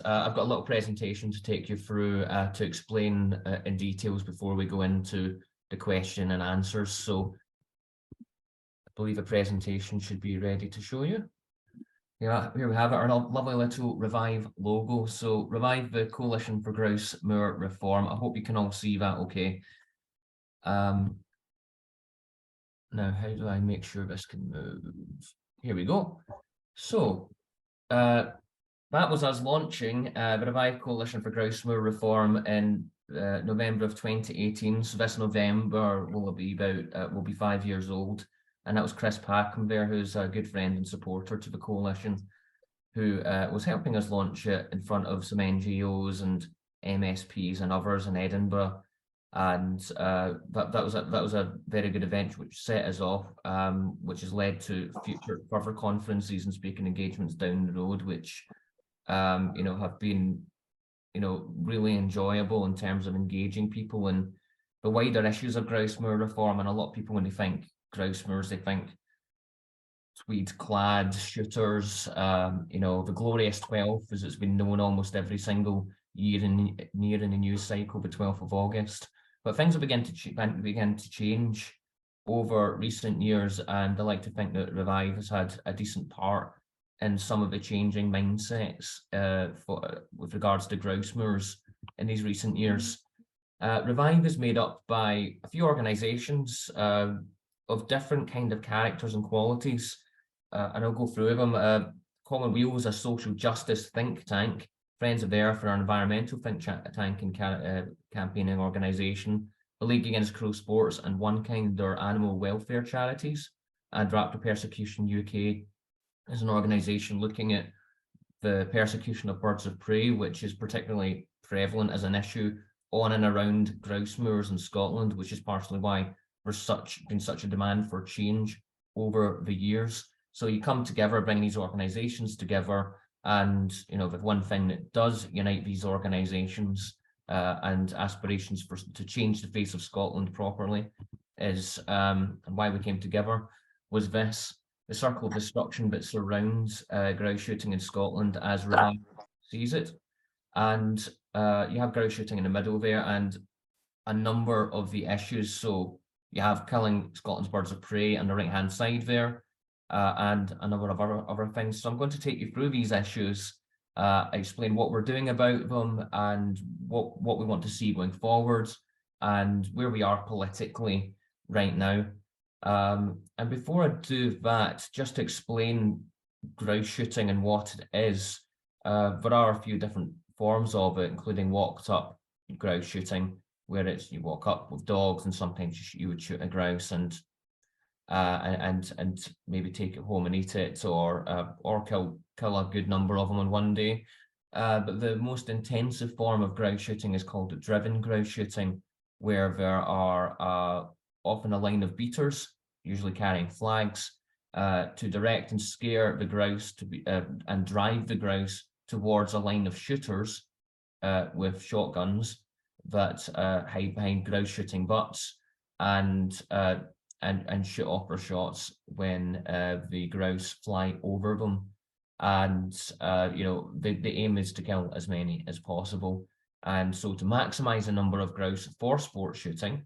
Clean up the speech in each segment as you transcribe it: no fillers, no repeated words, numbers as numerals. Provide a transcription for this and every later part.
I've got a little presentation to take you through to explain in details before we go into the question and answers. So I believe a presentation should be ready to show you. Yeah, here we have it, our lovely little Revive logo. So Revive, the Coalition for Grouse Moor Reform. I hope you can all see that okay. Now, how do I make sure this can move? Here we go. So that was us launching the Revive Coalition for Grouse Moor Reform in November of 2018. So this November will be 5 years old. And that was Chris Packham there, who's a good friend and supporter to the coalition, who was helping us launch it in front of some NGOs and MSPs and others in Edinburgh. And that was a very good event, which set us off, which has led to further conferences and speaking engagements down the road, which have been really enjoyable in terms of engaging people in the wider issues of grouse moor reform. And a lot of people, when they think grouse moors, they think tweed-clad shooters, the glorious 12th, as it's been known almost every single year in the news cycle, the 12th of August. But things have begun to change over recent years, and I like to think that Revive has had a decent part in some of the changing mindsets with regards to grouse moors in these recent years. Revive is made up by a few organisations of different kind of characters and qualities, and I'll go through them. Common Wheel is a social justice think tank. Friends of the Earth are an environmental think tank and campaigning organisation. The League Against Cruel Sports and One Kind are animal welfare charities. And Raptor Persecution UK is an organisation looking at the persecution of birds of prey, which is particularly prevalent as an issue on and around grouse moors in Scotland, which is partially why there's been such a demand for change over the years. So you come together, bring these organisations together, and the one thing that does unite these organisations and aspirations to change the face of Scotland properly is, and why we came together, was this: the circle of destruction that surrounds grouse shooting in Scotland as Revive sees it. And you have grouse shooting in the middle there, and a number of the issues. So you have killing Scotland's birds of prey on the right-hand side there, and a number of other things. So I'm going to take you through these issues, explain what we're doing about them and what we want to see going forward and where we are politically right now. And before I do that, just to explain grouse shooting and what it is, there are a few different forms of it, including walked up grouse shooting, where you walk up with dogs and sometimes you would shoot a grouse and maybe take it home and eat it, or kill a good number of them in one day. But the most intensive form of grouse shooting is called driven grouse shooting, where there are often a line of beaters, usually carrying flags, to direct and scare the grouse and drive the grouse towards a line of shooters with shotguns that hide behind grouse shooting butts and shoot opera shots when the grouse fly over them. And the aim is to kill as many as possible. And so to maximize the number of grouse for sport shooting,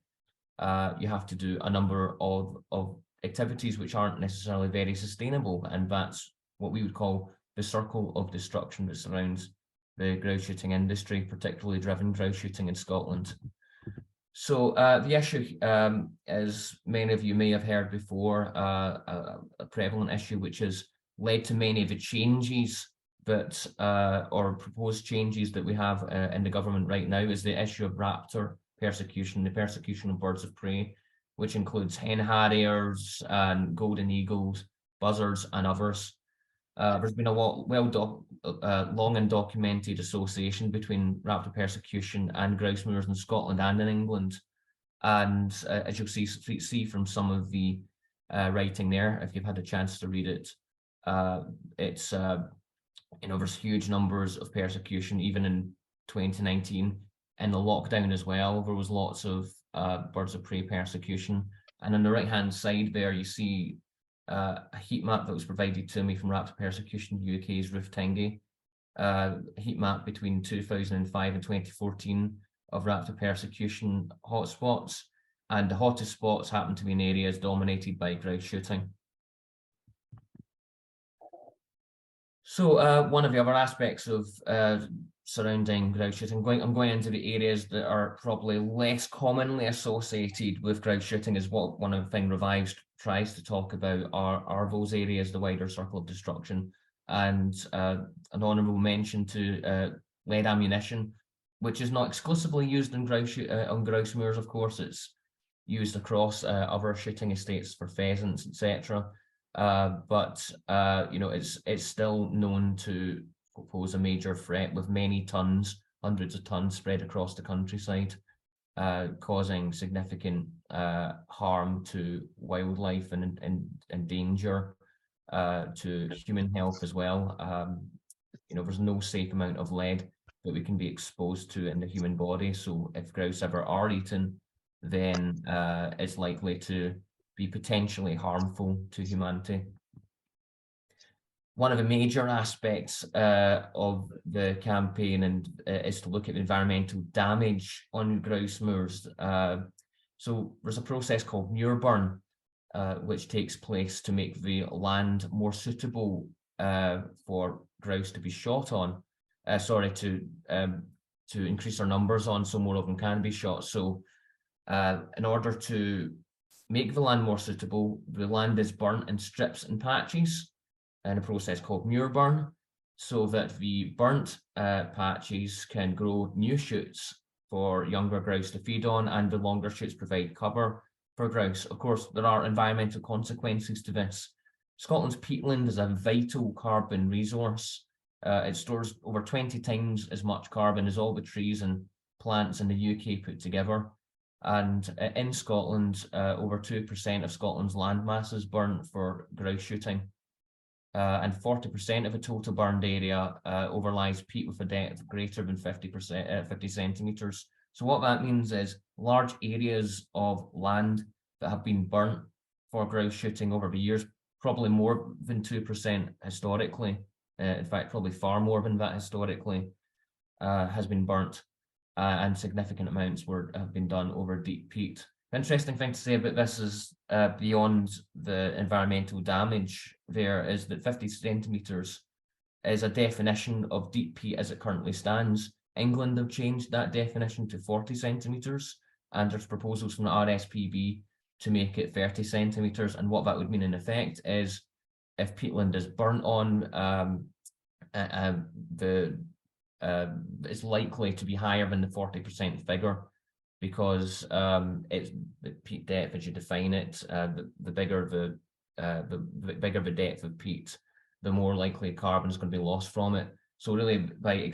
you have to do a number of activities which aren't necessarily very sustainable, and that's what we would call the circle of destruction that surrounds the grouse shooting industry, particularly driven grouse shooting in Scotland. So the issue, as many of you may have heard before, a prevalent issue which has led to many of the changes that, or proposed changes that we have in the government right now, is the issue of raptor persecution, the persecution of birds of prey, which includes hen harriers and golden eagles, buzzards and others. There's been a long and documented association between raptor persecution and grouse moors in Scotland and in England. And as you'll see from some of the writing there, if you've had a chance to read it, it's there's huge numbers of persecution. Even in 2019, in the lockdown as well, there was lots of birds of prey persecution. And on the right-hand side there, you see a heat map that was provided to me from Raptor Persecution UK's Ruth Tingey, heat map between 2005 and 2014 of raptor persecution hotspots, and the hottest spots happen to be in areas dominated by grouse shooting. So one of the other aspects of surrounding grouse shooting, I'm going into the areas that are probably less commonly associated with grouse shooting, is what one of the things Revives tries to talk about are those areas, the wider circle of destruction. And an honourable mention to lead ammunition, which is not exclusively used on grouse moors, of course. It's used across other shooting estates for pheasants, etc. But you know, it's still known to pose a major threat, with many tons, hundreds of tons spread across the countryside, causing significant harm to wildlife and danger to human health as well. You know, there's no safe amount of lead that we can be exposed to in the human body. So if grouse ever are eaten, then it's likely to be potentially harmful to humanity. One of the major aspects of the campaign is to look at the environmental damage on grouse moors. So there's a process called moor burn, which takes place to make the land more suitable for grouse to be shot on. To increase their numbers on, so more of them can be shot. So in order to make the land more suitable, the land is burnt in strips and patches in a process called moor burn, so that the burnt patches can grow new shoots for younger grouse to feed on, and the longer shoots provide cover for grouse. Of course, there are environmental consequences to this. Scotland's peatland is a vital carbon resource. It stores over 20 times as much carbon as all the trees and plants in the UK put together. And in Scotland, over 2% of Scotland's land mass is burnt for grouse shooting. And 40% of the total burned area overlies peat with a depth greater than 50 centimetres. So what that means is large areas of land that have been burnt for grouse shooting over the years, probably more than 2% historically, in fact, probably far more than that historically, has been burnt, and significant amounts have been done over deep peat. The interesting thing to say about this is, beyond the environmental damage there, is that 50 centimetres is a definition of deep peat as it currently stands. England have changed that definition to 40 centimetres, and there's proposals from the RSPB to make it 30 centimetres. And what that would mean in effect is, if peatland is burnt on, it's likely to be higher than the 40% figure, because it's the peat depth, as you define it, the bigger the depth of peat, the more likely carbon is going to be lost from it. So really, by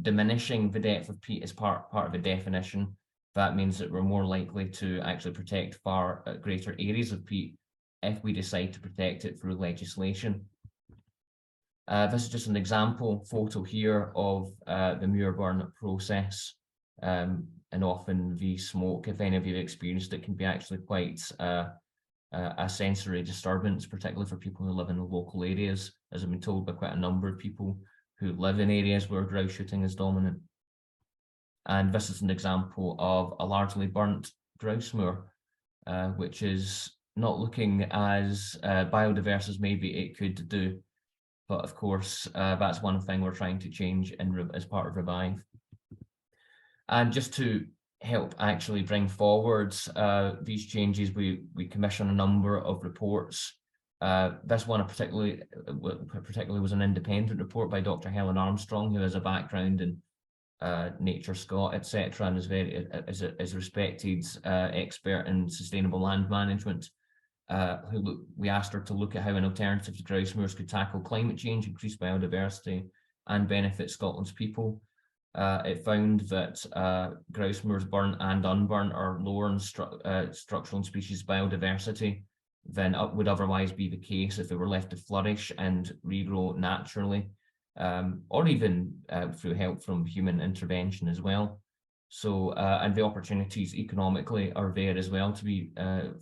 diminishing the depth of peat as part of the definition, that means that we're more likely to actually protect far greater areas of peat if we decide to protect it through legislation. This is just an example photo here of the moor burn process, and often the smoke, if any of you have experienced it, can be actually quite a sensory disturbance, particularly for people who live in the local areas, as I've been told by quite a number of people who live in areas where grouse shooting is dominant. And this is an example of a largely burnt grouse moor, which is not looking as biodiverse as maybe it could do. But of course, that's one thing we're trying to change as part of Revive. And just to help actually bring forward these changes, we commission a number of reports. This one particularly was an independent report by Dr. Helen Armstrong, who has a background in Nature Scot, etc., and is a respected expert in sustainable land management. We asked her to look at how an alternative to grouse moors could tackle climate change, increase biodiversity, and benefit Scotland's people. It found that grouse moors, burnt and unburnt, are lower in structural and species biodiversity than would otherwise be the case if they were left to flourish and regrow naturally, or even through help from human intervention as well. So, and the opportunities economically are there as well to be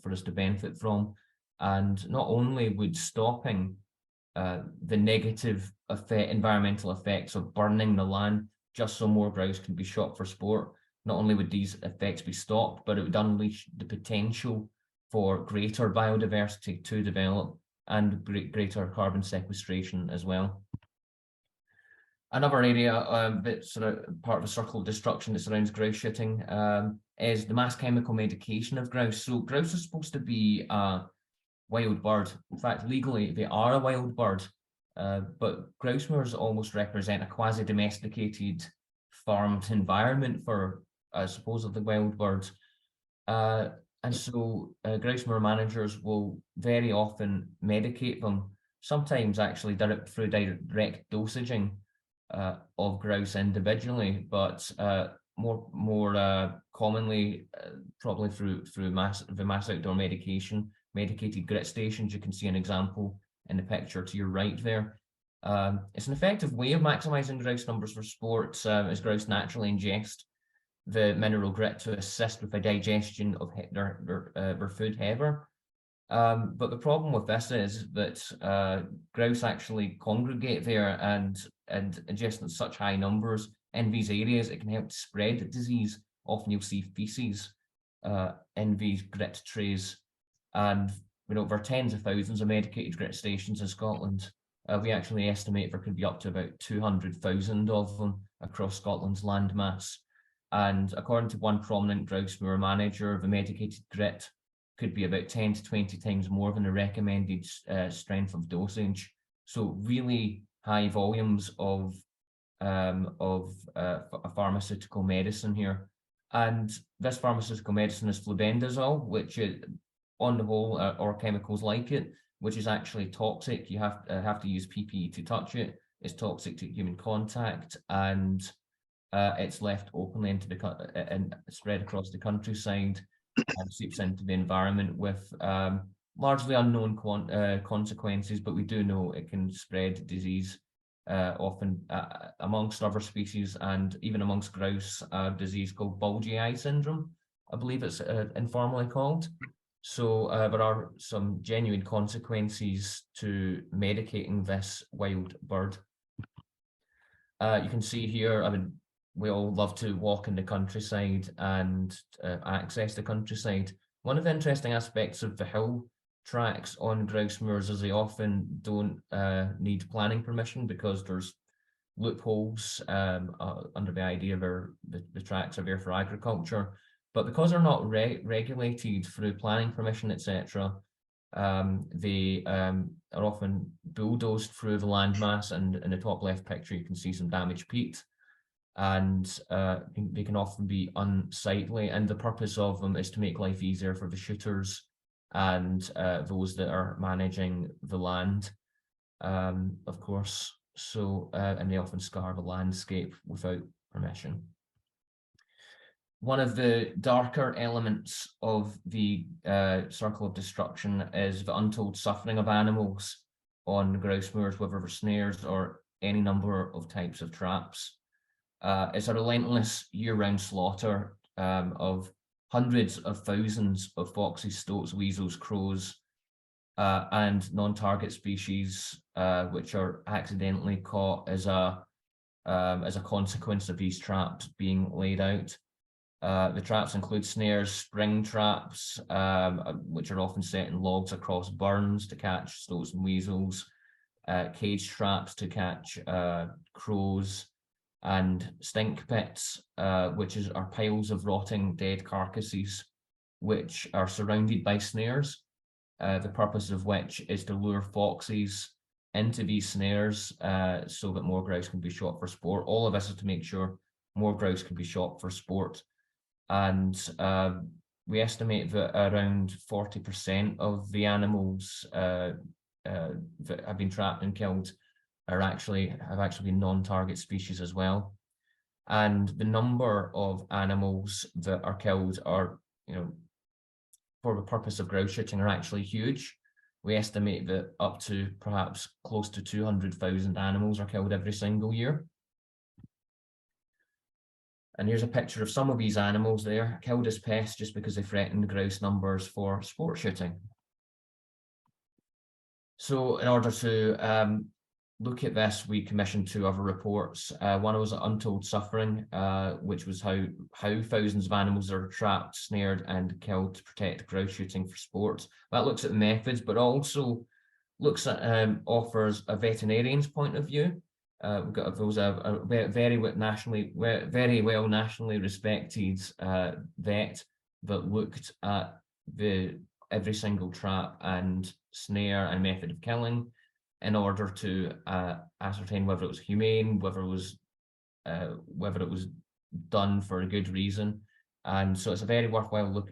for us to benefit from. And not only would stopping the negative environmental effects of burning the land just so more grouse can be shot for sport. Not only would these effects be stopped, but it would unleash the potential for greater biodiversity to develop and greater carbon sequestration as well. Another area that's sort of part of a circle of destruction that surrounds grouse shooting is the mass chemical medication of grouse. So grouse are supposed to be a wild bird. In fact, legally, they are a wild bird, but grouse moors almost represent a quasi-domesticated farmed environment for supposedly wild birds. And so grouse moor managers will very often medicate them, sometimes actually through direct dosaging of grouse individually, but more commonly probably through mass outdoor medication, medicated grit stations. You can see an example in the picture to your right there. It's an effective way of maximising grouse numbers for sport, as grouse naturally ingest the mineral grit to assist with the digestion of their food heather. But the problem with this is that grouse actually congregate there and ingest in such high numbers in these areas, it can help to spread the disease. Often you'll see feces in these grit trays, and over tens of thousands of medicated grit stations in Scotland. We actually estimate there could be up to about 200,000 of them across Scotland's landmass. And according to one prominent grouse moor manager, the medicated grit could be about 10 to 20 times more than the recommended strength of dosage. So really high volumes of pharmaceutical medicine here. And this pharmaceutical medicine is flubendazole, which on the whole, or chemicals like it, which is actually toxic. You have to use PPE to touch it. It's toxic to human contact, and it's left openly into and spread across the countryside and seeps into the environment with largely unknown consequences, but we do know it can spread disease often amongst other species, and even amongst grouse, a disease called bulgy eye syndrome, I believe it's informally called. So there are some genuine consequences to medicating this wild bird. You can see here, I mean, we all love to walk in the countryside and access the countryside. One of the interesting aspects of the hill tracks on grouse moors is they often don't need planning permission because there's loopholes under the idea where the tracks are there for agriculture. But because they're not regulated through planning permission, etc., they are often bulldozed through the landmass, and in the top left picture you can see some damaged peat, and they can often be unsightly, and the purpose of them is to make life easier for the shooters and those that are managing the land, of course. So and they often scar the landscape without permission. One of the darker elements of the circle of destruction is the untold suffering of animals on grouse moors, whether they're snares or any number of types of traps. It's a relentless year-round slaughter of hundreds of thousands of foxes, stoats, weasels, crows, and non-target species, which are accidentally caught as a consequence of these traps being laid out. The traps include snares, spring traps, which are often set in logs across burns to catch stoats and weasels, cage traps to catch crows, and stink pits, which are piles of rotting dead carcasses, which are surrounded by snares, the purpose of which is to lure foxes into these snares so that more grouse can be shot for sport. All of this is to make sure more grouse can be shot for sport. And we estimate that around 40% of the animals that have been trapped and killed have actually been non-target species as well. And the number of animals that are killed are, for the purpose of grouse shooting, are actually huge. We estimate that up to perhaps close to 200,000 animals are killed every single year. And here's a picture of some of these animals there, killed as pests just because they threatened grouse numbers for sport shooting. So in order to look at this, we commissioned 2 other reports. One was Untold Suffering, which was how thousands of animals are trapped, snared, and killed to protect grouse shooting for sport. That looks at the methods, but also looks at offers a veterinarian's point of view. We've got a very well nationally respected vet that looked at every single trap and snare and method of killing in order to ascertain whether it was humane, whether it was done for a good reason. And so it's a very worthwhile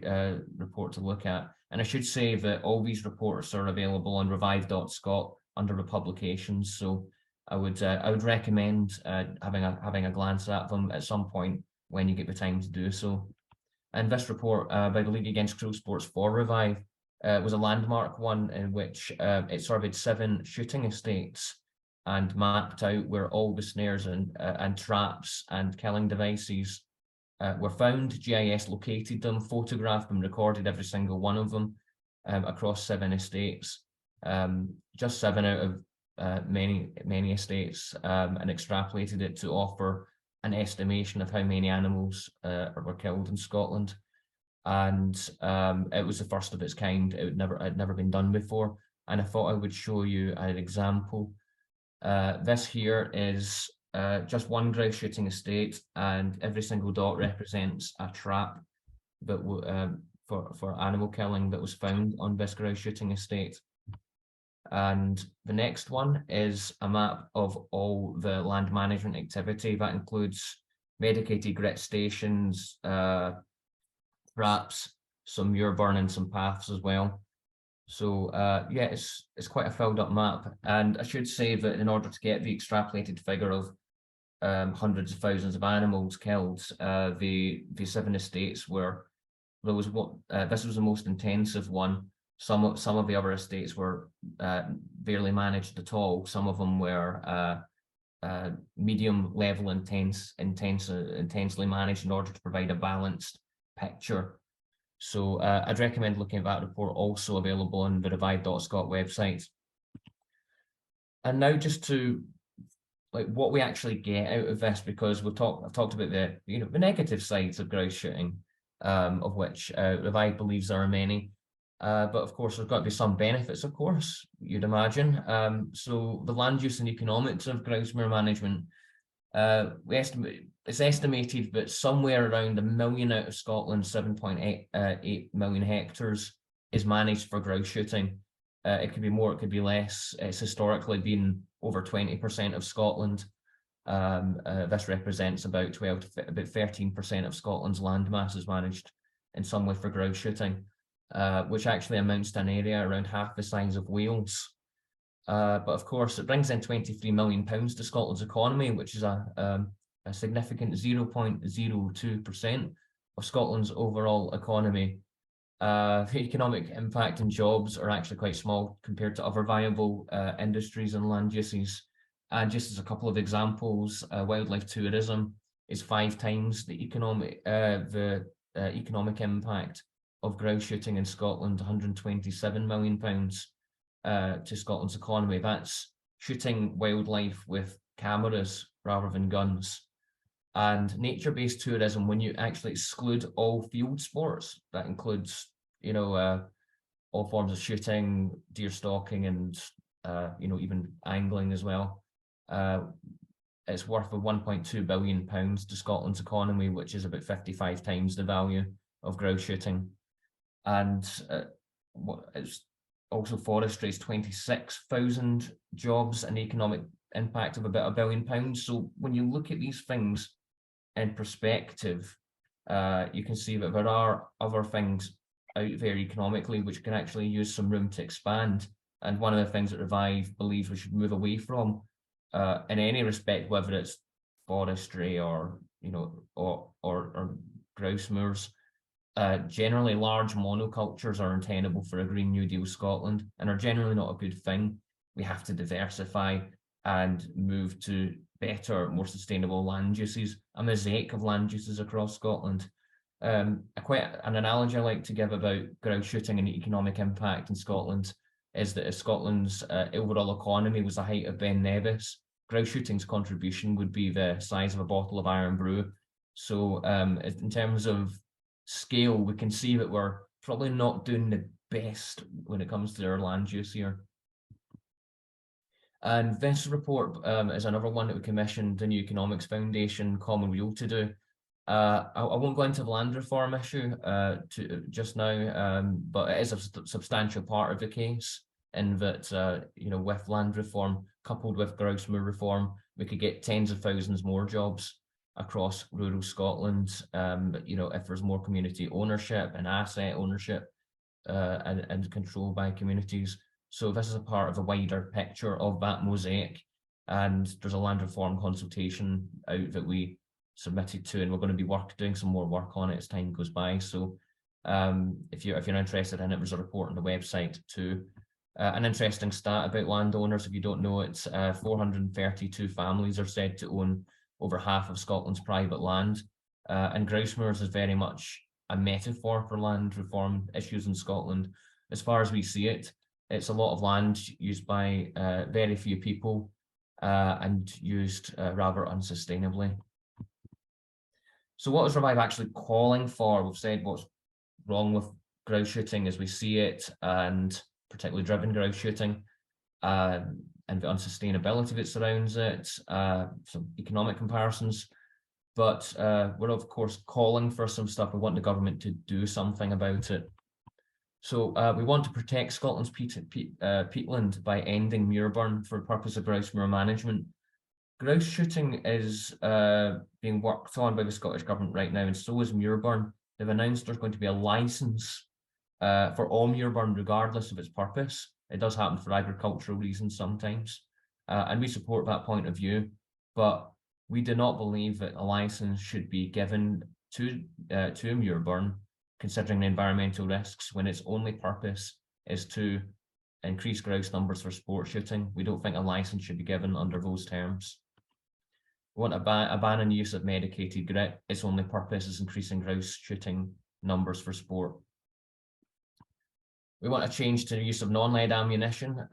report to look at. And I should say that all these reports are available on revive.scot under the publications. So I would recommend having a glance at them at some point when you get the time to do so. And this report by the League Against Cruel Sports for Revive was a landmark one in which it surveyed 7 shooting estates and mapped out where all the snares and traps and killing devices were found. GIS located them, photographed them, recorded every single one of them across 7 estates, just 7 out of many estates, and extrapolated it to offer an estimation of how many animals were killed in Scotland. And it was the first of its kind. It had never been done before. And I thought I would show you an example. This here is just one grouse shooting estate, and every single dot represents a trap that for animal killing that was found on this grouse shooting estate. And the next one is a map of all the land management activity. That includes medicated grit stations, traps, some muir burn and some paths as well. So yeah, it's quite a filled up map. And I should say that in order to get the extrapolated figure of hundreds of thousands of animals killed, the 7 estates were, this was the most intensive one. Some of the other estates were barely managed at all. Some of them were medium level intensely managed in order to provide a balanced picture. So I'd recommend looking at that report, also available on the revive.scot website. And now just to what we actually get out of this, because I've talked about the negative sides of grouse shooting, of which Revive believes there are many. But of course, there's got to be some benefits, of course, you'd imagine. So the land use and economics of grouse moor management, it's estimated that somewhere around 1 million out of Scotland's 7.8 million hectares is managed for grouse shooting. It could be more, it could be less. It's historically been over 20% of Scotland. This represents about 13% of Scotland's land mass is managed in some way for grouse shooting, which actually amounts to an area around half the size of Wales. But of course, it brings in £23 million to Scotland's economy, which is a significant 0.02% of Scotland's overall economy. The economic impact and jobs are actually quite small compared to other viable industries and land uses. And just as a couple of examples, wildlife tourism is 5 times the economic impact of grouse shooting in Scotland, £127 million to Scotland's economy. That's shooting wildlife with cameras rather than guns. And nature-based tourism, when you actually exclude all field sports, that includes, all forms of shooting, deer stalking, and even angling as well. It's worth £1.2 billion to Scotland's economy, which is about 55 times the value of grouse shooting. And it's also forestry is 26,000 jobs and economic impact of about £1 billion. So when you look at these things in perspective, you can see that there are other things out there economically which can actually use some room to expand. And one of the things that Revive believes we should move away from, in any respect, whether it's forestry or grouse moors, generally large monocultures are untenable for a Green New Deal Scotland and are generally not a good thing. We have to diversify and move to better, more sustainable land uses, a mosaic of land uses across Scotland. Quite an analogy I like to give about grouse shooting and economic impact in Scotland is that if Scotland's overall economy was the height of Ben Nevis, grouse shooting's contribution would be the size of a bottle of Iron Brew. So in terms of scale, we can see that we're probably not doing the best when it comes to our land use here. And this report is another one that we commissioned the New Economics Foundation, Commonweal, to do. I won't go into the land reform issue just now, but it is a substantial part of the case in that, with land reform coupled with grouse moor reform, we could get tens of thousands more jobs across rural Scotland, if there's more community ownership and asset ownership and control by communities. So this is a part of a wider picture of that mosaic, and there's a land reform consultation out that we submitted to, and we're going to be doing some more work on it as time goes by. So if you're interested in it, there's a report on the website too. An interesting stat about landowners, if you don't know it, 432 families are said to own over half of Scotland's private land, and grouse moors is very much a metaphor for land reform issues in Scotland. As far as we see it, it's a lot of land used by very few people and used rather unsustainably. So what is Revive actually calling for? We've said what's wrong with grouse shooting as we see it, and particularly driven grouse shooting, and the unsustainability that surrounds it, some economic comparisons. But we're of course calling for some stuff. We want the government to do something about it. So we want to protect Scotland's peatland by ending moor burn for the purpose of grouse moor management. Grouse shooting is being worked on by the Scottish Government right now, and so is moor burn. They've announced there's going to be a licence for all moor burn, regardless of its purpose. It does happen for agricultural reasons sometimes, and we support that point of view. But we do not believe that a licence should be given to moor burn, considering the environmental risks, when its only purpose is to increase grouse numbers for sport shooting. We don't think a licence should be given under those terms. We want a ban on the use of medicated grit. Its only purpose is increasing grouse shooting numbers for sport. We want a change to the use of non-lead ammunition.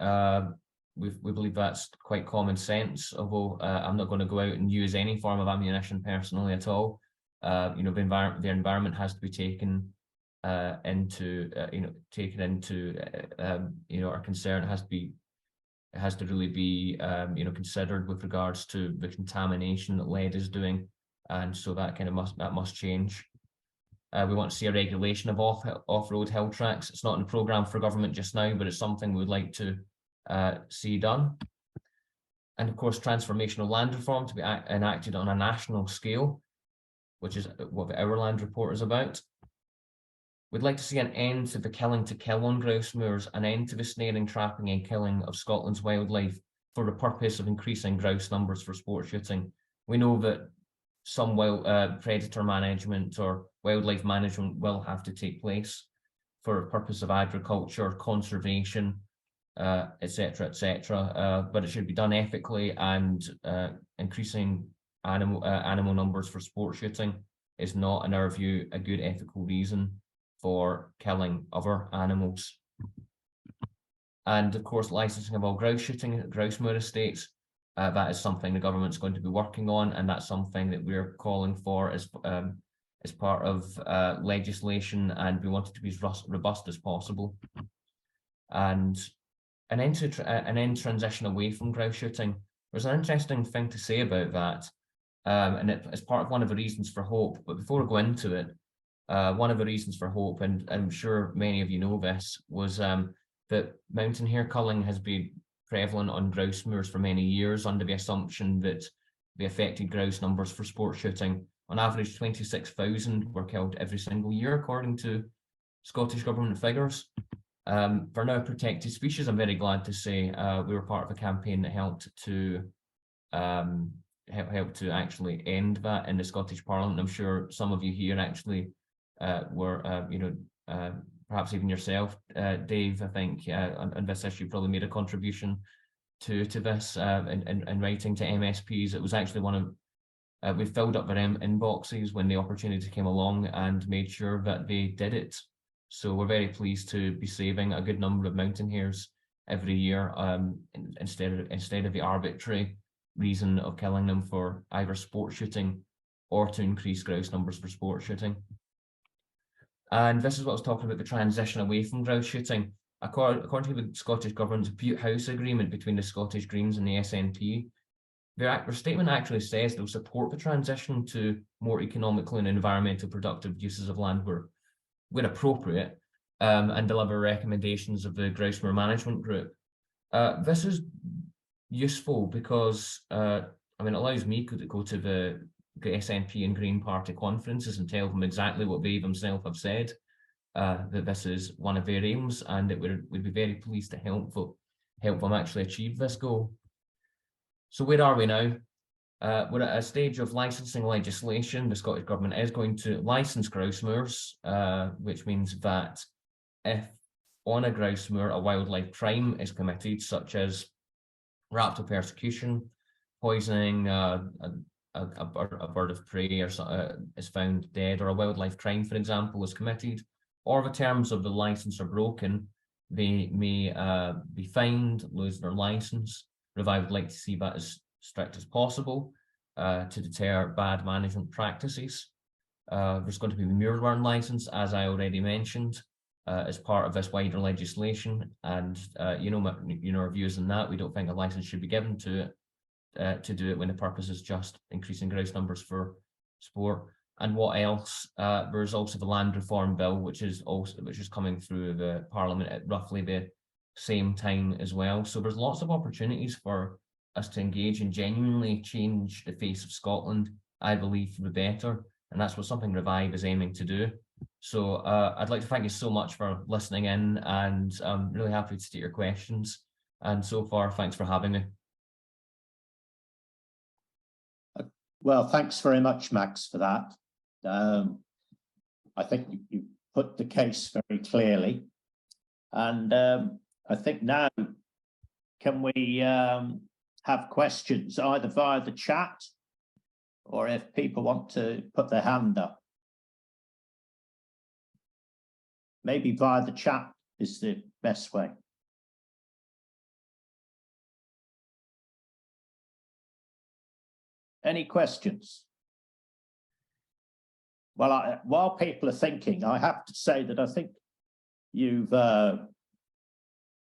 We believe that's quite common sense, although I'm not going to go out and use any form of ammunition personally at all. The environment has to be taken into our concern. It has to really be considered with regards to the contamination that lead is doing, and so that must change. We want to see a regulation of off-road hill tracks. It's not in the programme for government just now, but it's something we would like to see done. And of course, transformational land reform to be enacted on a national scale, which is what the Our Land report is about. We'd like to see an end to the killing to kill on grouse moors, an end to the snaring, trapping and killing of Scotland's wildlife for the purpose of increasing grouse numbers for sport shooting. We know that some predator management or wildlife management will have to take place for the purpose of agriculture, conservation, etc., but it should be done ethically, and increasing animal numbers for sport shooting is not, in our view, a good ethical reason for killing other animals. And of course, licensing of all grouse shooting at grouse moor estates, that is something the government's going to be working on, and that's something that we're calling for as part of legislation, and we want it to be as robust as possible. And an end transition away from grouse shooting. There's an interesting thing to say about that, and it's part of one of the reasons for hope. But before I go into it, one of the reasons for hope, and I'm sure many of you know this, was that mountain hare culling has been prevalent on grouse moors for many years, under the assumption that the affected grouse numbers for sport shooting, on average 26,000 were killed every single year, according to Scottish Government figures. They're now a protected species, I'm very glad to say. We were part of a campaign that helped to actually end that in the Scottish Parliament. I'm sure some of you here actually were, perhaps even yourself, Dave, I think, on this issue, probably made a contribution to this in writing to MSPs. It was actually one of, we filled up their inboxes when the opportunity came along and made sure that they did it. So we're very pleased to be saving a good number of mountain hares every year, instead of the arbitrary reason of killing them for either sport shooting or to increase grouse numbers for sport shooting. And this is what I was talking about, the transition away from grouse shooting. According to the Scottish Government's Bute House Agreement between the Scottish Greens and the SNP, their statement actually says they'll support the transition to more economically and environmentally productive uses of land where appropriate, and deliver recommendations of the Grouse Moor Management Group. This is useful because it allows me to go to the SNP and Green Party conferences and tell them exactly what they themselves have said, that this is one of their aims, and that we'd be very pleased to help them actually achieve this goal. So where are we now? We're at a stage of licensing legislation. The Scottish Government is going to license grouse moors, which means that if on a grouse moor a wildlife crime is committed, such as raptor persecution, poisoning, a bird of prey is found dead, or a wildlife crime, for example, is committed, or the terms of the license are broken, they may be fined, lose their license. I would like to see that as strict as possible to deter bad management practices. There's going to be the Moorburn license, as I already mentioned, as part of this wider legislation, and our views on that. We don't think a license should be given to do it when the purpose is just increasing grouse numbers for sport. And what else? There's also the land reform bill, which is coming through the Parliament at roughly the same time as well. So there's lots of opportunities for us to engage and genuinely change the face of Scotland, I believe, for the better. And that's what Something Revive is aiming to do. So I'd like to thank you so much for listening in, and I'm really happy to take your questions. And so far, thanks for having me. Well, thanks very much, Max, for that. I think you put the case very clearly. And I think now, can we have questions either via the chat, or if people want to put their hand up? Maybe via the chat is the best way. Any questions? Well, while people are thinking, I have to say that I think you've got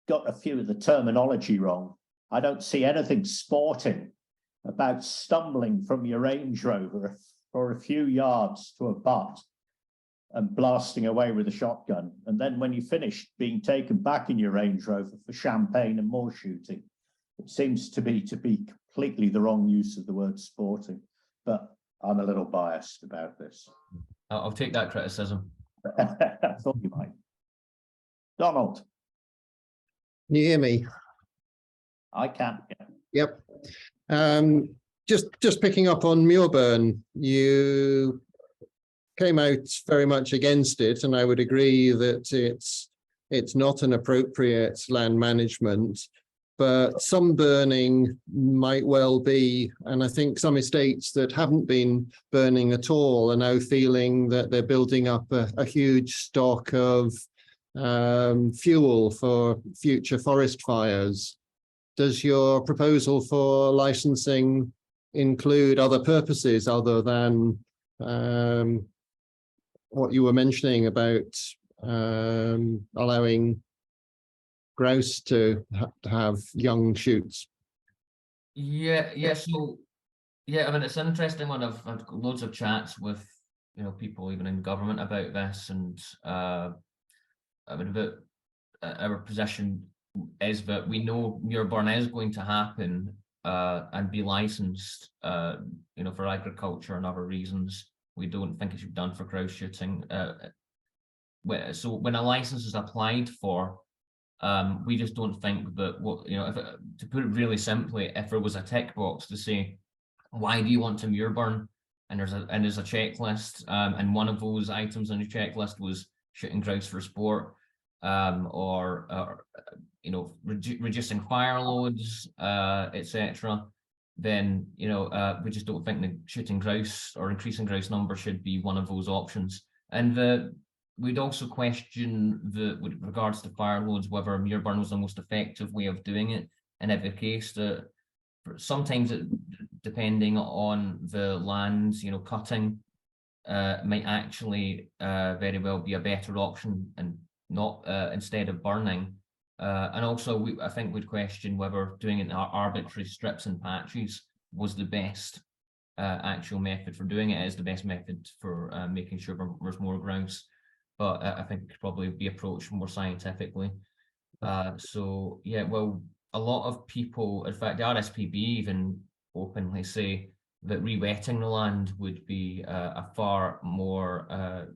a few of the terminology wrong. I don't see anything sporting about stumbling from your Range Rover for a few yards to a butt and blasting away with a shotgun, and then when you finish, being taken back in your Range Rover for champagne and more shooting. It seems to be completely the wrong use of the word sporting, but I'm a little biased about this. I'll take that criticism. I thought you might. Donald. Can you hear me? I can. Yeah. Yep. Just picking up on Moorburn, you came out very much against it, and I would agree that it's not an appropriate land management, but some burning might well be. And I think some estates that haven't been burning at all are now feeling that they're building up a huge stock of fuel for future forest fires. Does your proposal for licensing include other purposes other than what you were mentioning about allowing grouse to have young shoots? Yeah. So yeah, it's an interesting one. I've had loads of chats with people even in government about this, and about our position is that we know Moorburn is going to happen and be licensed, for agriculture and other reasons. We don't think it should be done for grouse shooting. So when a license is applied for, we just don't think that to put it really simply, if there was a tick box to say, why do you want to Moorburn? And there's a checklist, and one of those items on the checklist was shooting grouse for sport, or reducing fire loads, etc. Then we just don't think that shooting grouse or increasing grouse number should be one of those options. And we'd also question with regards to fire loads, whether muir burn was the most effective way of doing it. In every case, that sometimes depending on the lands, cutting might actually very well be a better option, and not instead of burning. And also, I think we'd question whether doing it in arbitrary strips and patches was the best actual method for doing it. It is the best method for making sure there's more grouse, but I think it could probably be approached more scientifically. So yeah, well, a lot of people, in fact, the RSPB even openly say that re-wetting the land would be a far more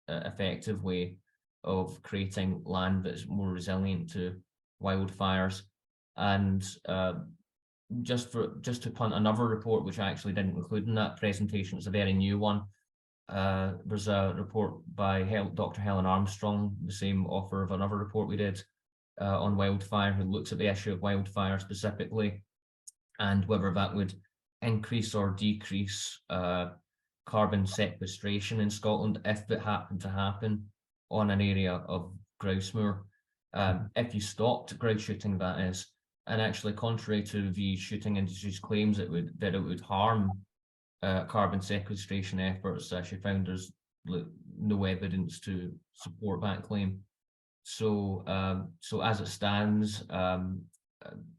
effective way of creating land that's more resilient to wildfires. And just to punt another report, which I actually didn't include in that presentation, it's a very new one. There's a report by Dr. Helen Armstrong, the same author of another report we did on wildfire, who looks at the issue of wildfire specifically, and whether that would increase or decrease carbon sequestration in Scotland if it happened to happen on an area of grouse moor. If you stopped grouse shooting, that is. And actually, contrary to the shooting industry's claims that it would harm carbon sequestration efforts, she found there's no evidence to support that claim. So, as it stands, I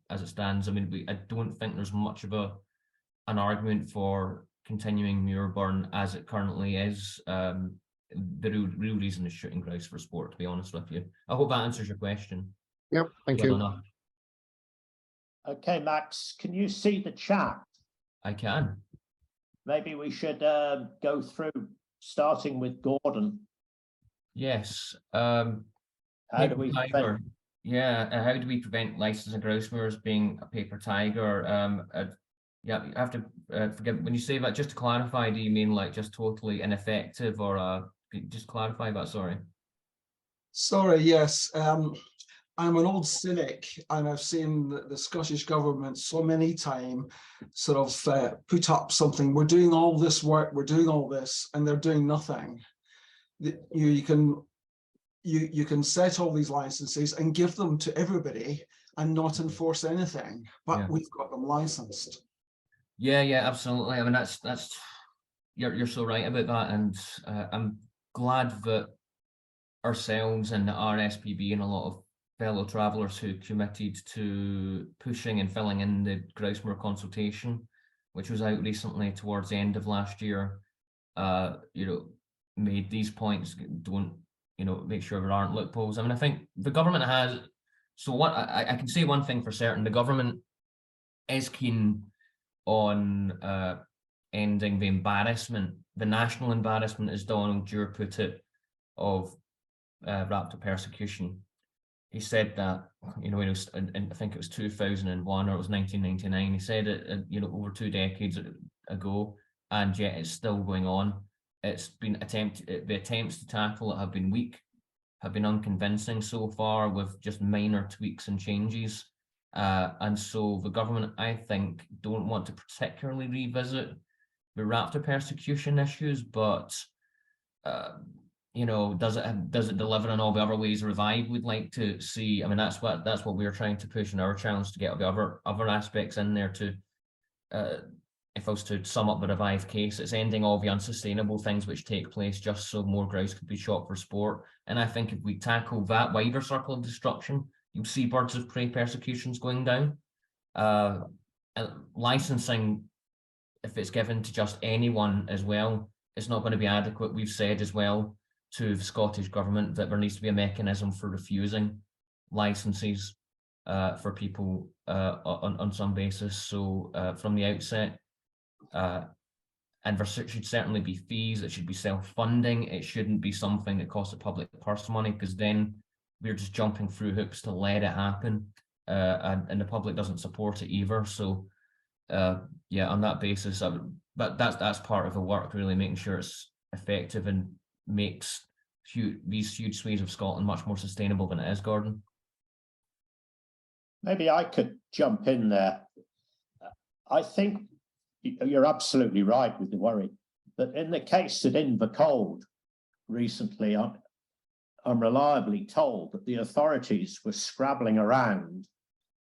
mean, I don't think there's much of an argument for continuing muir burn as it currently is. The real reason is shooting grouse for sport, to be honest with you. I hope that answers your question. Yep, thank you. Enough. Okay, Max, can you see the chat? I can. Maybe we should go through, starting with Gordon. Yes. How do we prevent? Yeah, how do we prevent licensing grouse moors being a paper tiger? Yeah, you have to forgive when you say that. Just to clarify, do you mean like just totally ineffective, or just clarify that? Sorry. Sorry. Yes. I'm an old cynic, and I've seen the Scottish government so many times sort of put up something. We're doing all this work. We're doing all this, and they're doing nothing. You can set all these licenses and give them to everybody and not enforce anything, but we've got them licensed. Yeah, absolutely. I mean, that's you're so right about that, and I'm glad that ourselves and the RSPB and a lot of fellow travellers who committed to pushing and filling in the grouse moor consultation, which was out recently towards the end of last year, made these points. Don't make sure there aren't loopholes. I mean, I think the government has. So what I can say one thing for certain: the government is keen on ending the embarrassment, the national embarrassment, as Donald Dewar put it, of raptor persecution. He said that, it was, I think it was 2001 or it was 1999. He said it, over 2 decades ago, and yet it's still going on. It's been the attempts to tackle it have been weak, have been unconvincing so far, with just minor tweaks and changes. And so the government, I think, don't want to particularly revisit the raptor persecution issues, but does it deliver in all the other ways Revive would like to see? I mean, that's what we're trying to push in our challenge, to get the other aspects in there. To if I was to sum up the Revive case, it's ending all the unsustainable things which take place just so more grouse could be shot for sport. And I think if we tackle that wider circle of destruction, you'll see birds of prey persecutions going down. Licensing, if it's given to just anyone as well, it's not going to be adequate. We've said as well to the Scottish government that there needs to be a mechanism for refusing licenses for people on some basis. So from the outset, and there should certainly be fees. It should be self-funding. It shouldn't be something that costs the public purse money, because then we're just jumping through hoops to let it happen, and the public doesn't support it either. So on that basis, but that's part of the work, really making sure it's effective and makes these huge swathes of Scotland much more sustainable than it is. Gordon? Maybe I could jump in there. I think you're absolutely right with the worry, but in the case at Invercold recently, reliably told that the authorities were scrabbling around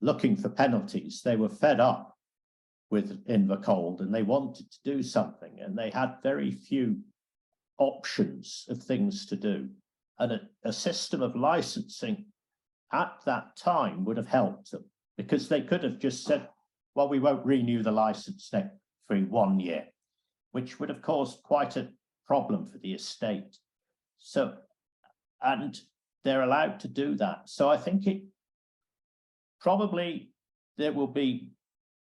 looking for penalties. They were fed up with Invercold and they wanted to do something, and they had very few options of things to do. And a system of licensing at that time would have helped them, because they could have just said, well, we won't renew the license for 1 year, which would have caused quite a problem for the estate. So, and they're allowed to do that. So I think it probably, there will be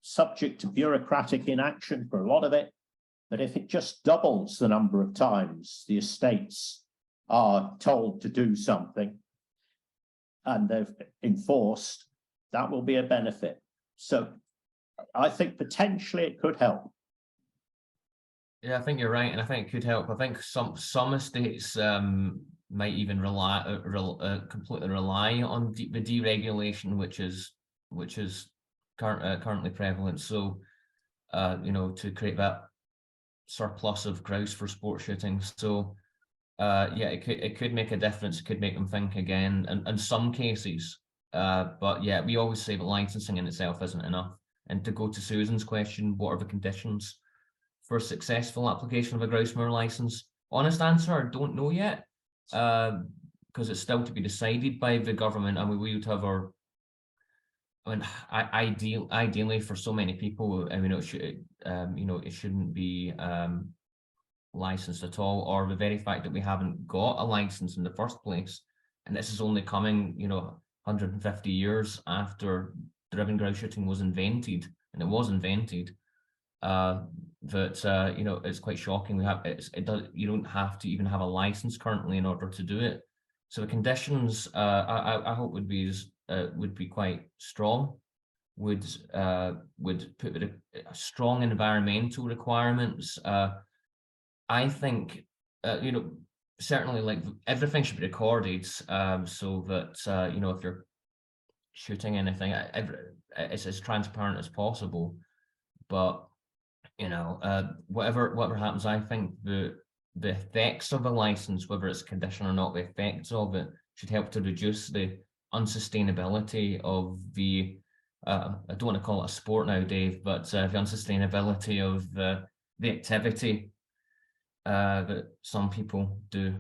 subject to bureaucratic inaction for a lot of it, but if it just doubles the number of times the estates are told to do something and they've enforced, that will be a benefit. So I think potentially it could help. Yeah, I think you're right, and I think it could help. I think some estates might even completely rely on the deregulation, which is currently prevalent. So, you know, to create that surplus of grouse for sport shooting. So, yeah, it could make a difference. It could make them think again, and in some cases. But yeah, we always say that licensing in itself isn't enough. And to go to Susan's question, what are the conditions for successful application of a grouse moor license? Honest answer, I don't know yet, because it's still to be decided by the government. I mean, we would have our, I mean, ideally for so many people, I mean, it should, you know, it shouldn't be licensed at all, or the very fact that we haven't got a license in the first place, and this is only coming, you know, 150 years after driven grouse shooting was invented, and it was invented. That you know, it's quite shocking. You don't have to even have a license currently in order to do it. So the conditions, I hope would be quite strong. Would put strong environmental requirements. I think you know, certainly, like, everything should be recorded, so that you know, if you're shooting anything, it's as transparent as possible. But you know, whatever happens, I think the effects of a license, whether it's a condition or not, the effects of it should help to reduce the unsustainability of the I don't want to call it a sport now, Dave, but the unsustainability of the activity that some people do.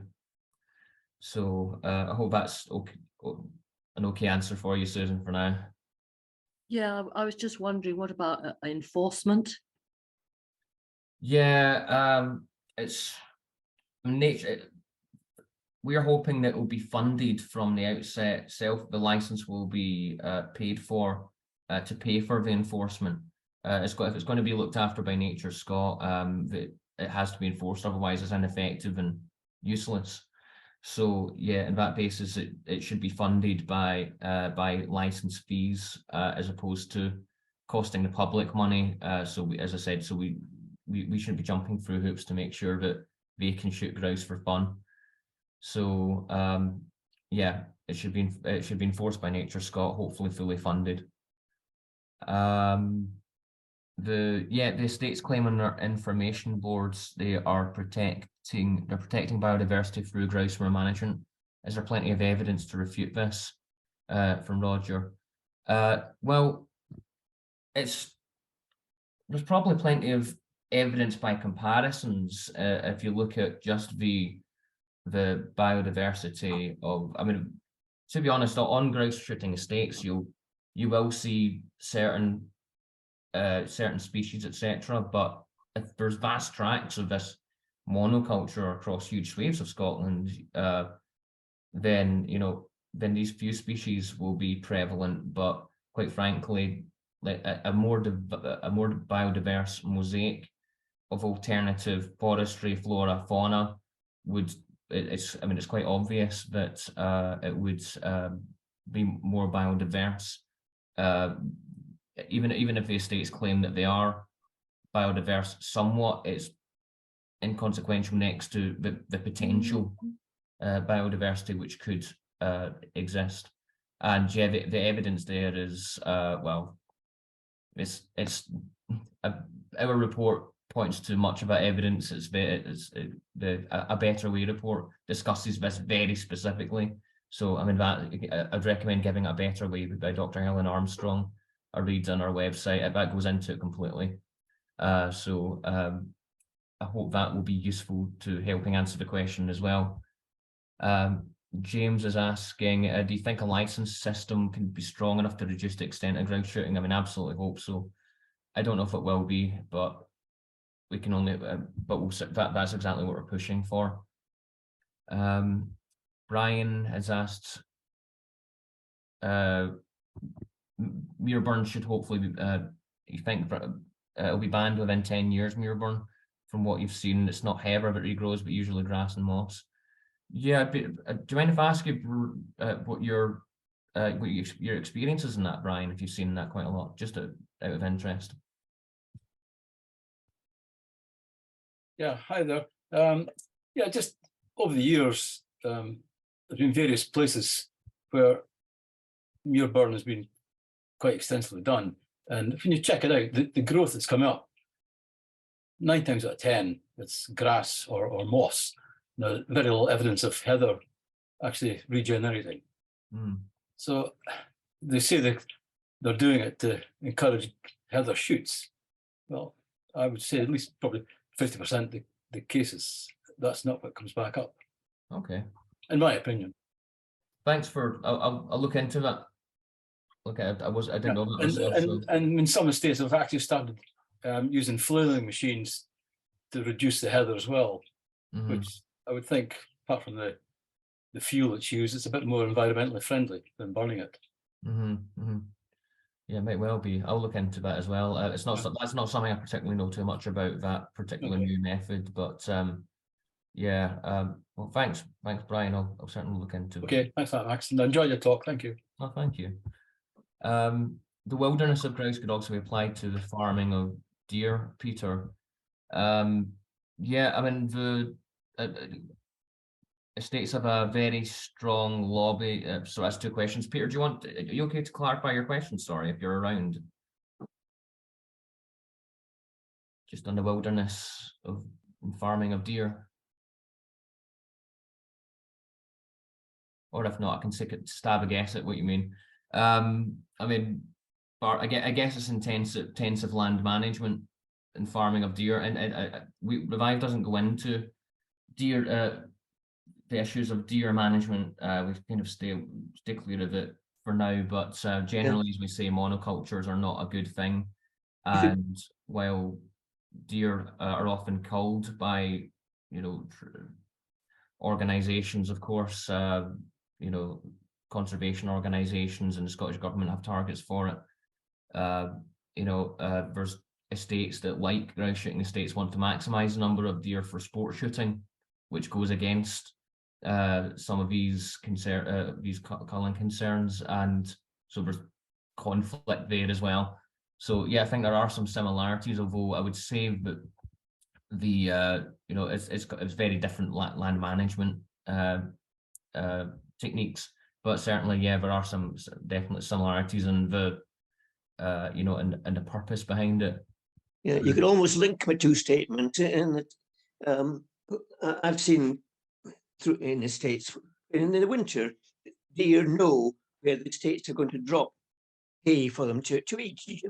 So I hope that's okay, an okay answer for you, Susan, for now. Yeah, I was just wondering, what about enforcement? Yeah, it's nature. We're hoping that it will be funded from the outset. The license will be paid for to pay for the enforcement. If it's going to be looked after by Nature Scott, it has to be enforced, otherwise it's ineffective and useless. So yeah, in that basis, it should be funded by license fees as opposed to costing the public money. So we, as I said, so we shouldn't be jumping through hoops to make sure that they can shoot grouse for fun. So yeah, it should be enforced by Nature Scott, hopefully fully funded. The estates claim on their information boards they are protecting biodiversity through grouse moor management. Is there plenty of evidence to refute this? From Roger. Well, there's probably plenty of evidence by comparisons if you look at just the biodiversity of, I mean, to be honest, on grouse shooting estates, you will see certain species, etc. But if there's vast tracts of this monoculture across huge swathes of Scotland, then these few species will be prevalent. But quite frankly, like a more biodiverse mosaic of alternative forestry, flora, fauna would, it's quite obvious that it would be more biodiverse. Even if the estates claim that they are biodiverse somewhat, it's inconsequential next to the potential biodiversity which could exist. And yeah, the evidence there is well, it's our report points to much about evidence. A Better Way report discusses this very specifically. So I mean, that I'd recommend giving A Better Way by Dr. Helen Armstrong a read on our website. That goes into it completely. I hope that will be useful to helping answer the question as well. James is asking, do you think a license system can be strong enough to reduce the extent of grouse shooting? I mean, absolutely hope so. I don't know if it will be, but we can only, that's exactly what we're pushing for. Brian has asked, muirburn should hopefully be, you think it'll be banned within 10 years, muirburn, from what you've seen. It's not heather that regrows, but usually grass and moss. Yeah, do you mind if I ask you what your experience is in that, Brian, if you've seen that quite a lot, just out of interest? Yeah, hi there. Yeah, just over the years, there's been various places where muirburn has been quite extensively done. And when you check it out, the growth that's come up, 9 times out of 10, it's grass or moss. Now, very little evidence of heather actually regenerating. So they say that they're doing it to encourage heather shoots. Well, I would say at least probably 50% of the cases, that's not what comes back up. Okay. In my opinion. Thanks for, I'll look into that. Okay, I didn't know that myself. And in some estates, have actually started using flailing machines to reduce the heather as well, which I would think, apart from the fuel it's used, it's a bit more environmentally friendly than burning it. Yeah, it might well be. I'll look into that as well. It's not that's not something I particularly know too much about, that particular new method, but yeah. Well, thanks, Brian. I'll certainly look into it. Okay, thanks for that, Max, and enjoy your talk. Thank you. Oh, thank you. The wilderness of grouse could also be applied to the farming of deer, Peter. Yeah, I mean, the estates have a very strong lobby. So that's 2 questions. Peter, are you okay to clarify your question? Sorry, if you're around. Just on the wilderness of farming of deer. Or if not, I can take a stab a guess at what you mean. I mean, I guess it's intensive land management and farming of deer, and Revive doesn't go into deer, the issues of deer management. We kind of stay clear of it for now, but generally, as we say, monocultures are not a good thing. And while deer are often culled by, organisations, of course, conservation organisations and the Scottish Government have targets for it. There's estates that, like grouse shooting estates, want to maximise the number of deer for sport shooting, which goes against some of these culling concerns, and so there's conflict there as well. So yeah, I think there are some similarities, although I would say that the it's very different land management techniques, but certainly, yeah, there are some definite similarities in the and the purpose behind it. Yeah, you could almost link my 2 statements in that I've seen through in estates in the winter, deer know where the estates are going to drop hay for them to eat.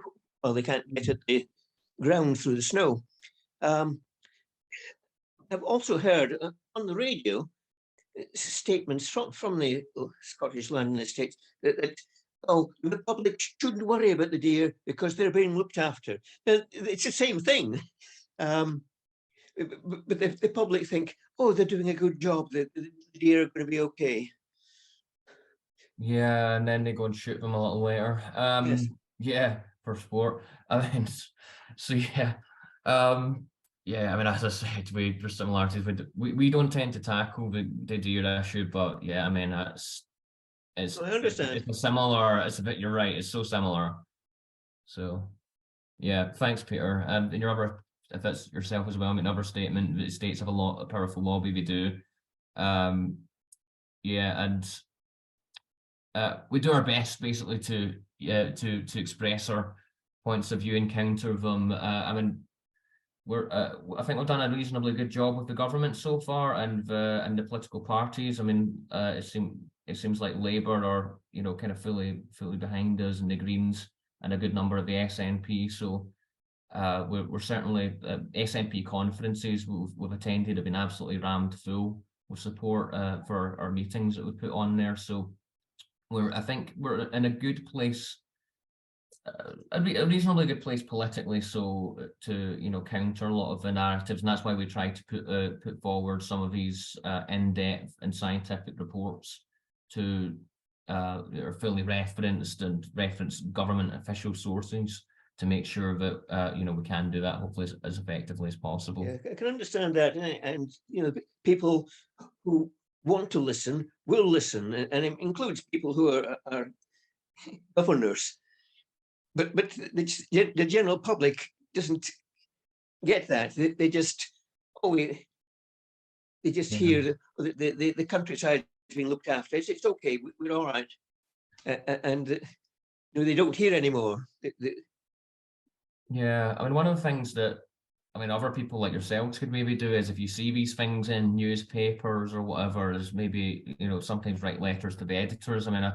Well, they can't get at the ground through the snow. I've also heard on the radio statements from the Scottish Land and Estates that the public shouldn't worry about the deer because they're being looked after. It's the same thing. But the public think, oh, they're doing a good job, the deer are going to be okay. Yeah, and then they go and shoot them a little later. Yes. Yeah, for sport. I mean, so yeah. Yeah, I mean, as I said, there's similarities. We don't tend to tackle the deer issue, but yeah, I mean, I understand. It's similar. It's a bit. You're right. It's so similar. So, yeah. Thanks, Peter. And your other, if it's yourself as well, I mean, another statement. The states have a powerful lobby. They do. Yeah, and we do our best basically to express our points of view and counter them. I mean, I think we've done a reasonably good job with the government so far, and the political parties. I mean, it seems like Labour are, you know, kind of fully behind us, and the Greens, and a good number of the SNP. So we're certainly SNP conferences we've attended have been absolutely rammed full with support for our meetings that we put on there. So I think we're in a good place. A reasonably good place politically, so to, you know, counter a lot of the narratives, and that's why we try to put forward some of these in-depth and scientific reports to are fully referenced and reference government official sources to make sure that you know, we can do that hopefully as effectively as possible. Yeah, I can understand that, and you know, people who want to listen will listen, and it includes people who are governors. But the general public doesn't get that. They just hear the countryside is being looked after. It's okay. We're all right, and you know, they don't hear anymore. Yeah, I mean, one of the things that other people like yourselves could maybe do is, if you see these things in newspapers or whatever, is maybe, you know, sometimes write letters to the editors. I mean,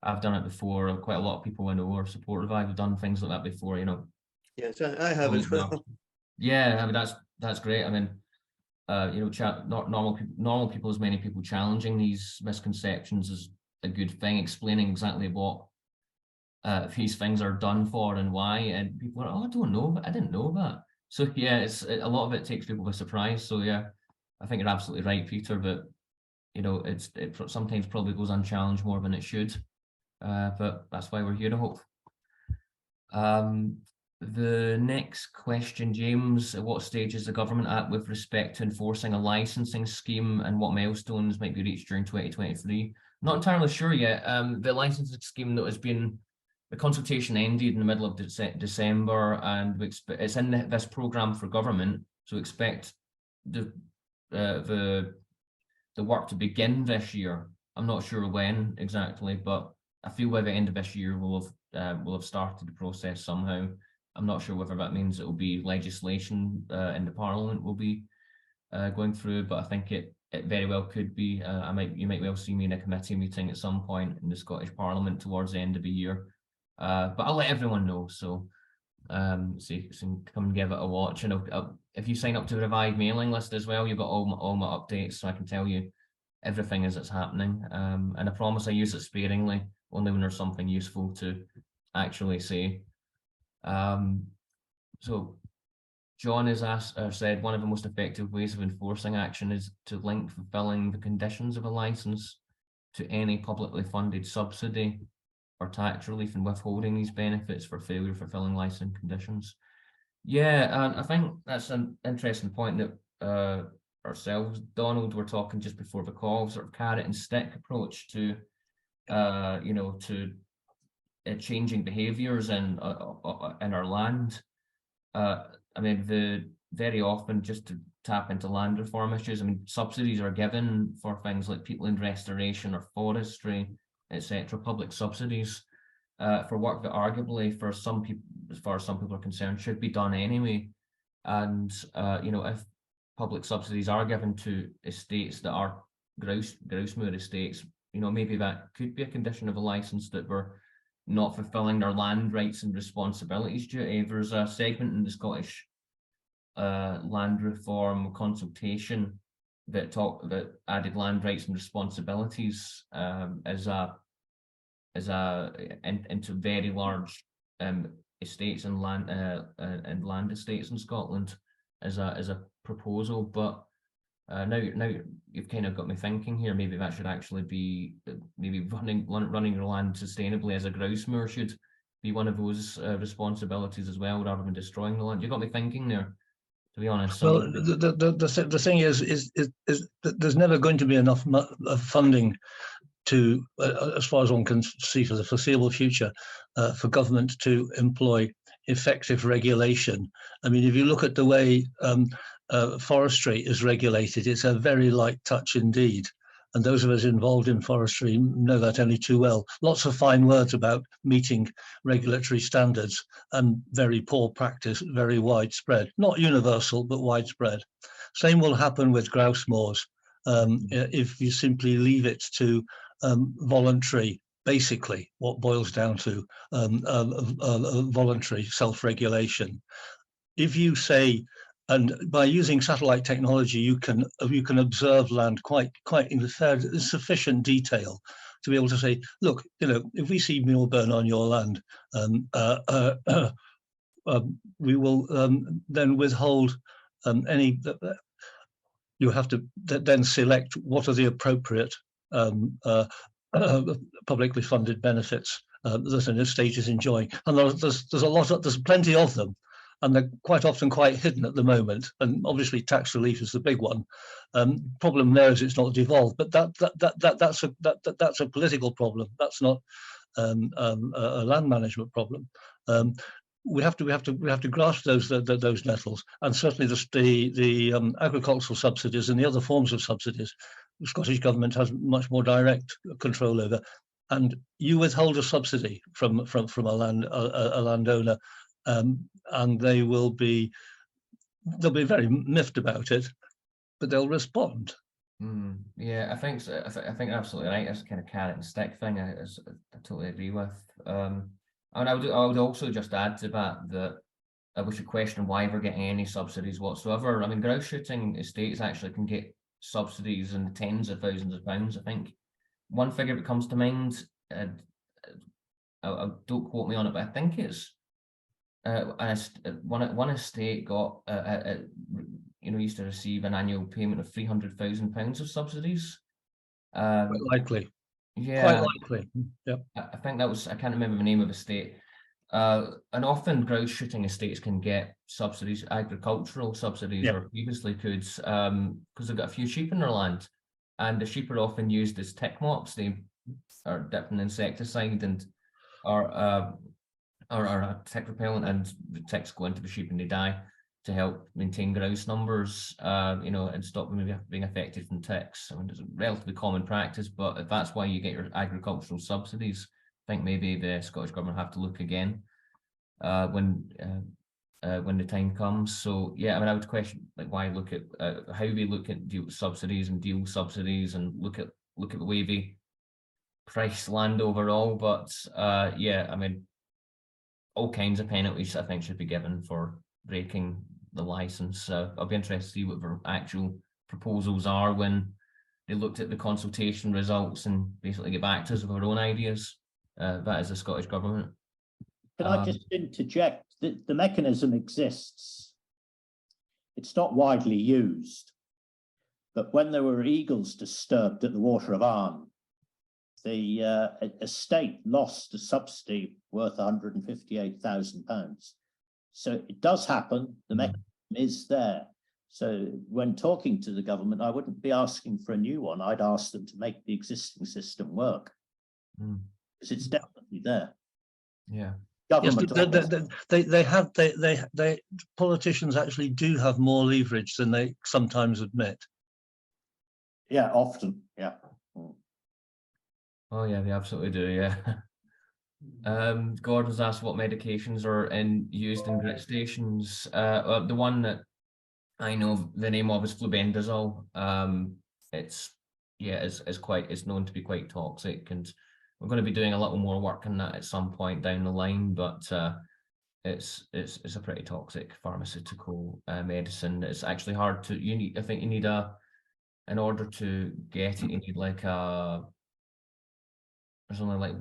I've done it before. Quite a lot of people I know are supportive. I've done things like that before, you know. Yes, I have as well. Yeah, I mean, that's great. I mean, you know, not normal people, as many people, challenging these misconceptions is a good thing. Explaining exactly what these things are done for and why, and people are, oh, I don't know, but I didn't know that. So yeah, a lot of it takes people by surprise. So yeah, I think you're absolutely right, Peter. But you know, it sometimes probably goes unchallenged more than it should. But that's why we're here, I hope. The next question, James, at what stage is the government at with respect to enforcing a licensing scheme, and what milestones might be reached during 2023? Not entirely sure yet. The licensing scheme that has been, the consultation ended in the middle of December, and it's in this programme for government, so expect the work to begin this year. I'm not sure when exactly, but I feel by the end of this year we'll have started the process somehow. I'm not sure whether that means it will be legislation in the Parliament will be going through, but I think it very well could be. You might well see me in a committee meeting at some point in the Scottish Parliament towards the end of the year. But I'll let everyone know. So come and give it a watch. And if you sign up to the Revive mailing list as well, you've got all my updates, so I can tell you everything as it's happening. And I promise I use it sparingly, only when there's something useful to actually say. So John has said one of the most effective ways of enforcing action is to link fulfilling the conditions of a license to any publicly funded subsidy or tax relief, and withholding these benefits for failure of fulfilling license conditions. Yeah, and I think that's an interesting point that ourselves, Donald, were talking just before the call, sort of carrot and stick approach to, you know, to changing behaviours in our land. I mean, very often, just to tap into land reform issues, I mean, subsidies are given for things like peatland restoration or forestry, etc. Public subsidies for work that arguably, for some people, as far as some people are concerned, should be done anyway. And you know, if public subsidies are given to estates that are grouse moor estates, you know, maybe that could be a condition of a licence, that we're not fulfilling their land rights and responsibilities duty. There's a segment in the Scottish land reform consultation that added land rights and responsibilities into very large estates and land estates in Scotland as a proposal. But now you've kind of got me thinking here. Maybe that should actually be running your land sustainably as a grouse moor should be one of those responsibilities as well, rather than destroying the land. You got me thinking there, to be honest. Well, the thing is that there's never going to be enough funding to, as far as one can see for the foreseeable future, for government to employ effective regulation. I mean, if you look at the way forestry is regulated, it's a very light touch indeed. And those of us involved in forestry know that only too well. Lots of fine words about meeting regulatory standards, and very poor practice, very widespread. Not universal, but widespread. Same will happen with grouse moors if you simply leave it to voluntary, basically what boils down to voluntary self-regulation. If you say, and by using satellite technology, you can observe land quite in sufficient detail to be able to say, look, if we see meal burn on your land, we will then withhold any. You have to then select what are the appropriate publicly funded benefits that an estate is enjoying, and there's plenty of them, and they're quite often quite hidden at the moment. And obviously, tax relief is the big one. Problem there is it's not devolved, but that's a political problem. That's not a land management problem. We have to grasp those nettles, and certainly the agricultural subsidies and the other forms of subsidies, the Scottish Government has much more direct control over. And you withhold a subsidy from a landowner, and they'll be very miffed about it, but they'll respond. Yeah, I think so. I think you're absolutely right. It's a kind of carrot and stick thing. I totally agree with. And I would also just add to that we should question why we're getting any subsidies whatsoever. I mean, grouse shooting estates actually can get subsidies in the tens of thousands of pounds. I think one figure that comes to mind, don't quote me on it, but I think it's one estate got used to receive an annual payment of £300,000 of subsidies. Quite likely. Yeah, quite likely. Yep. I think that was, I can't remember the name of the state. And often grouse shooting estates can get subsidies, agricultural subsidies, or previously could, because they've got a few sheep in their land, and the sheep are often used as tick mops. They are dipped in insecticide and are a tick repellent, and the ticks go into the sheep and they die, to help maintain grouse numbers, and stop them being affected from ticks. I mean, it's a relatively common practice, but if that's why you get your agricultural subsidies, I think maybe the Scottish Government have to look again when the time comes. So yeah, I mean, I would question why look at how we look at subsidies and deal subsidies, and look at the way they price land overall. But yeah, I mean, all kinds of penalties I think should be given for breaking the license. I'll be interested to see what their actual proposals are when they looked at the consultation results and basically get back to us with our own ideas. That is the Scottish Government. Can I just interject? The mechanism exists. It's not widely used, but when there were eagles disturbed at the Water of Arn, the estate lost a subsidy worth £158,000. So it does happen. The mechanism is there. So when talking to the government, I wouldn't be asking for a new one. I'd ask them to make the existing system work, because it's definitely there. Yeah. Government. Yes, they politicians actually do have more leverage than they sometimes admit. Yeah, often. Yeah. Oh yeah, they absolutely do. Yeah. Gordon's asked what medications are used in grit stations. The one that I know the name of is flubendazole. It's known to be quite toxic, and we're going to be doing a little more work on that at some point down the line. But it's a pretty toxic pharmaceutical medicine. It's actually hard to. I think you need in order to get it, you need there's only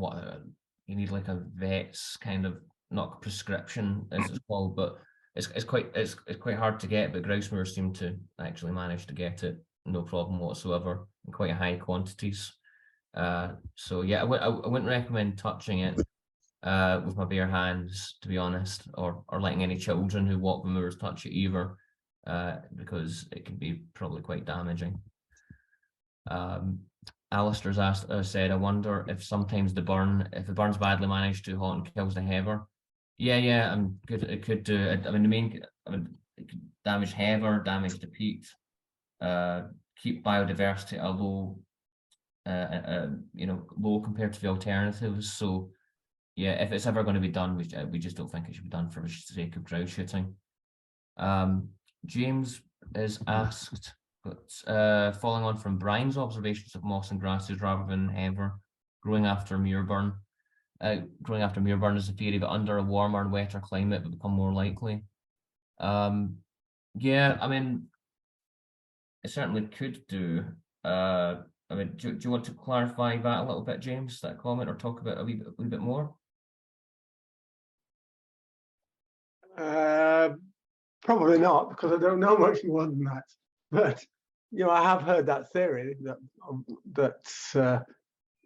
you need a vet's kind of, not prescription as it's called, but it's quite hard to get. But grouse moors seem to actually manage to get it no problem whatsoever in quite high quantities. So yeah, I wouldn't recommend touching it with my bare hands, to be honest, or letting any children who walk the moors touch it either, because it can be probably quite damaging. Alistair's said, I wonder if sometimes if the burn's badly managed, too hot and kills the heather. Yeah, it could do. It could damage heather, damage the peat, keep biodiversity at a low low compared to the alternatives. So yeah, if it's ever going to be done, we just don't think it should be done for the sake of grouse shooting. James is asked, but following on from Brian's observations of moss and grasses rather than heather growing after muirburn. Growing after muirburn is a theory that under a warmer and wetter climate would become more likely. Yeah, I mean, it certainly could do. I mean, do you want to clarify that a little bit, James, that comment, or talk about a wee bit more? Probably not, because I don't know much more than that. But I have heard that theory that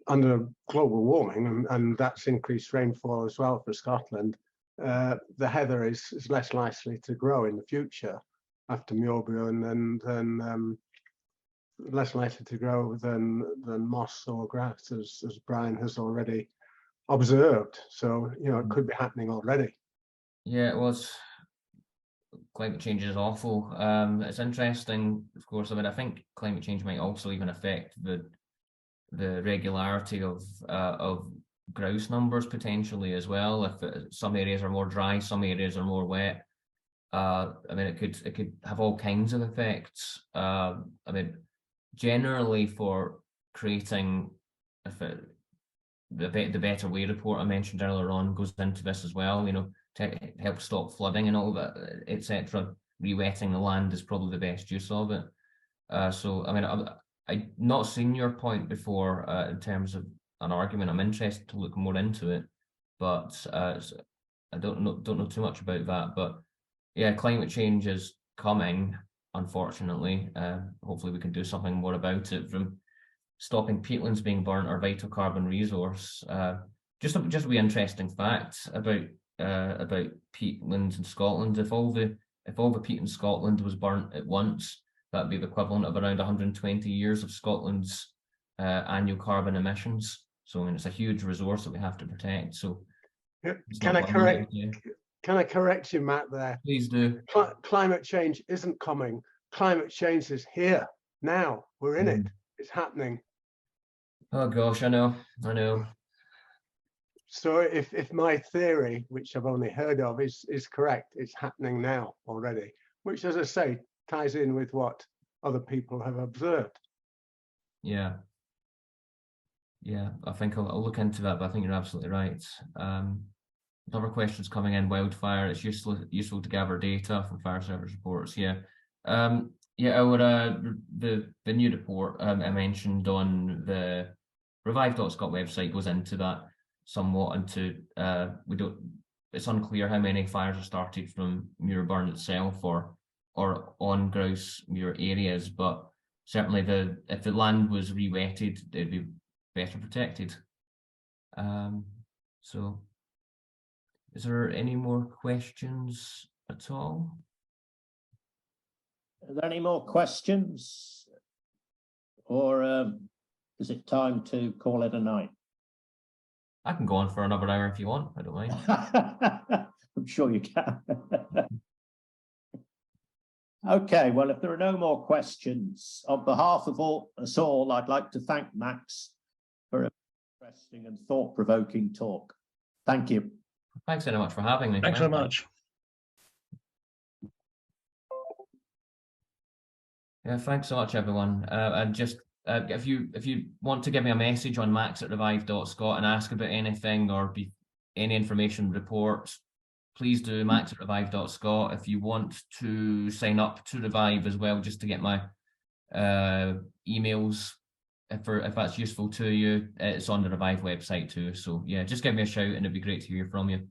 under global warming, and that's increased rainfall as well for Scotland, the heather is less likely to grow in the future after muirburn than less likely to grow than moss or grass, as Brian has already observed. So it could be happening already. Yeah, it was. Climate change is awful. It's interesting, of course. I mean, I think climate change might also even affect the regularity of grouse numbers potentially as well. If some areas are more dry, some areas are more wet. I mean, it could have all kinds of effects. I mean, generally for creating the Better Way report I mentioned earlier on goes into this as well. To help stop flooding and all that, etc. Re-wetting the land is probably the best use of it. So, I mean, I've not seen your point before in terms of an argument. I'm interested to look more into it, but I don't know too much about that. But yeah, climate change is coming, unfortunately. Hopefully we can do something more about it, from stopping peatlands being burnt, our vital carbon resource. Just a wee interesting fact about peatlands in Scotland. If all the peat in Scotland was burnt at once, that'd be the equivalent of around 120 years of Scotland's annual carbon emissions. So I mean, it's a huge resource that we have to protect. So can I correct you, Matt, there? Please do. Climate change isn't coming. Climate change is here now. We're in it. It's happening. Oh gosh, I know. So if my theory, which I've only heard of, is correct, it's happening now already, which, as I say, ties in with what other people have observed. Yeah, I think I'll look into that, but I think you're absolutely right. Other questions coming in: wildfire. It's useful to gather data from fire service reports. Yeah, our the new report I mentioned on the revive.scot website goes into that somewhat. Into it's unclear how many fires are started from muirburn itself or on grouse muir areas, but certainly if the land was re-wetted, it'd be better protected. So is there any more questions at all? Are there any more questions, or is it time to call it a night? I can go on for another hour if you want. I don't mind. I'm sure you can. Okay, well, if there are no more questions, on behalf of us all, I'd like to thank Max for an interesting and thought-provoking talk. Thank you. Thanks very much for having me. Thanks very much. Yeah, thanks so much, everyone. And just if you want to give me a message on max@revive.scot and ask about anything or any information reports, please do max@revive.scot. If you want to sign up to Revive as well, just to get my emails, if that's useful to you, it's on the Revive website too. So yeah, just give me a shout and it'd be great to hear from you.